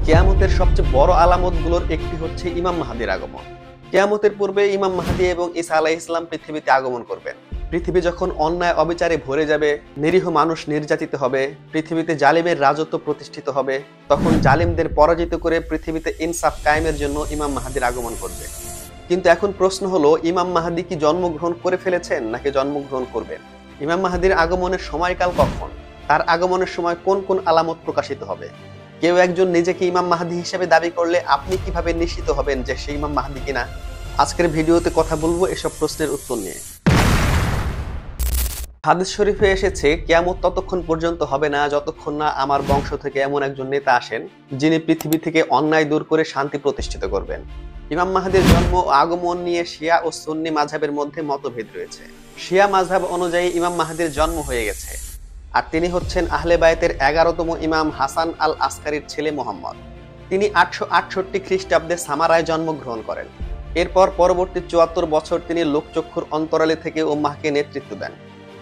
কিয়ামতের সবচেয়ে বড় আলামতগুলোর একটি হচ্ছে ইমাম মাহদীর আগমন। কিয়ামতের পূর্বে ইমাম মাহদী এবং ঈসা আলাইহিস সালাম পৃথিবীতে আগমন করবেন। পৃথিবী যখন অন্যায় অবিচারে ভরে যাবে, নিরীহ মানুষ নির্যাতিত হবে, পৃথিবীতে জালিমের রাজত্ব প্রতিষ্ঠিত হবে, তখন জালিমদের পরাজিত করে পৃথিবীতে ইনসাফ কায়েমের জন্য ইমাম মাহদীর আগমন করবে। কিন্তু এখন প্রশ্ন হলো, ইমাম মাহদী কি জন্মগ্রহণ করে ফেলেছেন নাকি জন্মগ্রহণ করবেন? ইমাম মাহদীর আগমনের সময়কাল কখন? তার আগমনের সময় কোন কোন আলামত প্রকাশিত হবে? কেউ একজন নিজেকে ইমাম মাহদী হিসেবে দাবি করলে আপনি কিভাবে নিশ্চিত হবেন যে সে ইমাম মাহদী কিনা? আজকের ভিডিওতে কথা বলবো এসব প্রশ্নের উত্তর নিয়ে। হাদিস শরীফে এসেছে, কিয়ামত ততক্ষণ পর্যন্ত হবে না যতক্ষণ না আমার বংশ থেকে এমন একজন নেতা আসেন যিনি পৃথিবী থেকে অন্যায় দূর করে শান্তি প্রতিষ্ঠিত করবেন। ইমাম মাহদীর জন্ম ও আগমন নিয়ে শিয়া ও সুন্নি মাযহাবের মধ্যে মতভেদ রয়েছে। শিয়া মাযহাব অনুযায়ী ইমাম মাহদীর জন্ম হয়ে গেছে, আর তিনি হচ্ছেন আহলে বায়তের 11তম ইমাম হাসান আল আসকারীর ছেলে মুহাম্মদ। তিনি 868 খ্রিস্টাব্দে সামারায় জন্মগ্রহণ করেন। এরপর পরবর্তী 74 বছর তিনি লোকচক্ষুর অন্তরালে থেকে উম্মাহকে নেতৃত্ব দেন।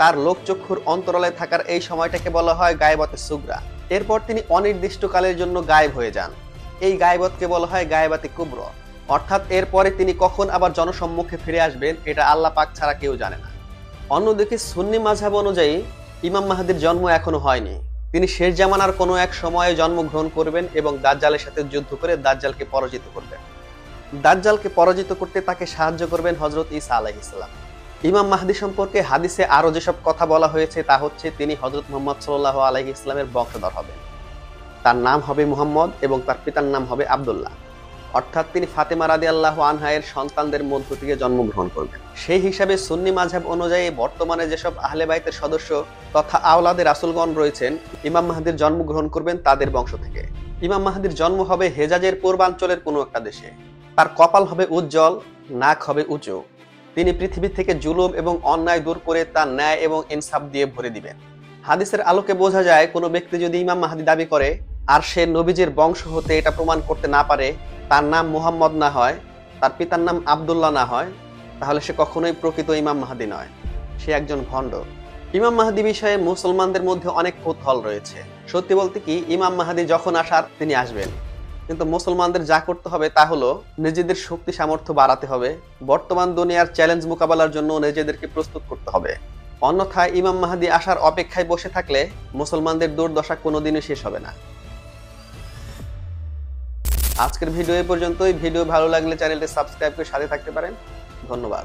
তার লোকচক্ষুর অন্তরালে থাকার এই সময়টাকে বলা হয় গায়বাতে সুগরা। এরপর তিনি অনির্দিষ্টকালের জন্য গায়েব হয়ে যান। এই গায়বতকে বলা হয় গায়বাতে কুবরা। অর্থাৎ এরপরে তিনি কখন আবার জনসম্মুখে ফিরে আসবেন এটা আল্লাহ পাক ছাড়া কেউ জানে না। অন্যদিকে সুন্নি মাযহাব অনুযায়ী ইমাম মাহদীর জন্ম এখনো হয়নি। তিনি শেষ জামানার কোনো এক সময়ে জন্মগ্রহণ করবেন এবং দাজ্জালের সাথে যুদ্ধ করে দাজ্জালকে পরাজিত করবেন। দাজ্জালকে পরাজিত করতে তাকে সাহায্য করবেন হযরত ঈসা আলাইহিস সালাম। ইমাম মাহদী সম্পর্কে হাদিসে আরো যেসব কথা বলা হয়েছে তা হচ্ছে, তিনি হযরত মুহাম্মদ সাল্লাল্লাহু আলাইহি ইসলামের বংশধর হবেন। তার নাম হবে মুহাম্মদ এবং তার পিতার নাম হবে আব্দুল্লাহ। অর্থাৎ তিনি ফাতেমা রাদিয়াল্লাহু আনহা এর সন্তানদের মধ্য থেকে জন্মগ্রহণ করবেন। সেই হিসাবে সুন্নি মাযহাব অনুযায়ী বর্তমানে যেসব আহলে বাইতের সদস্য তথা আওলাদে রাসূলগণ রয়েছেন, ইমাম মাহদীর জন্মগ্রহণ করবেন তাদের বংশ থেকে। ইমাম মাহদীর জন্ম হবে হেজাজের পূর্বাঞ্চলের কোনো একটা দেশে। তার কপাল হবে উজ্জ্বল, নাক হবে উঁচু। তিনি পৃথিবী থেকে জুলুম এবং অন্যায় দূর করে তার ন্যায় এবং ইনসাফ দিয়ে ভরে দিবেন। হাদিসের আলোকে বোঝা যায়, কোনো ব্যক্তি যদি ইমাম মাহদী দাবি করে আর সে নবীজির বংশ হতে এটা প্রমাণ করতে না পারে, তার নাম মুহাম্মদ না হয়, তার পিতার নাম আব্দুল্লাহ না হয়, তাহলে সে কখনোই প্রকৃত ইমাম মাহদী নয়, সে একজন ভণ্ড। ইমাম মাহদী বিষয়ে মুসলমানদের মধ্যে অনেক কৌতূহল রয়েছে। সত্যি বলতে কি, ইমাম মাহদী যখন আসার তিনি আসবেন, কিন্তু মুসলমানদের যা করতে হবে তা হলো নিজেদের শক্তি সামর্থ্য বাড়াতে হবে, বর্তমান দুনিয়ার চ্যালেঞ্জ মোকাবেলার জন্য নিজেদেরকে প্রস্তুত করতে হবে। অন্যথায় ইমাম মাহদী আসার অপেক্ষায় বসে থাকলে মুসলমানদের দুর্দশা কোনোদিনই শেষ হবে না। আজকের ভিডিও এই পর্যন্তই। ভিডিও ভালো লাগলে চ্যানেলটি সাবস্ক্রাইব করে সাথে থাকতে পারেন। ধন্যবাদ।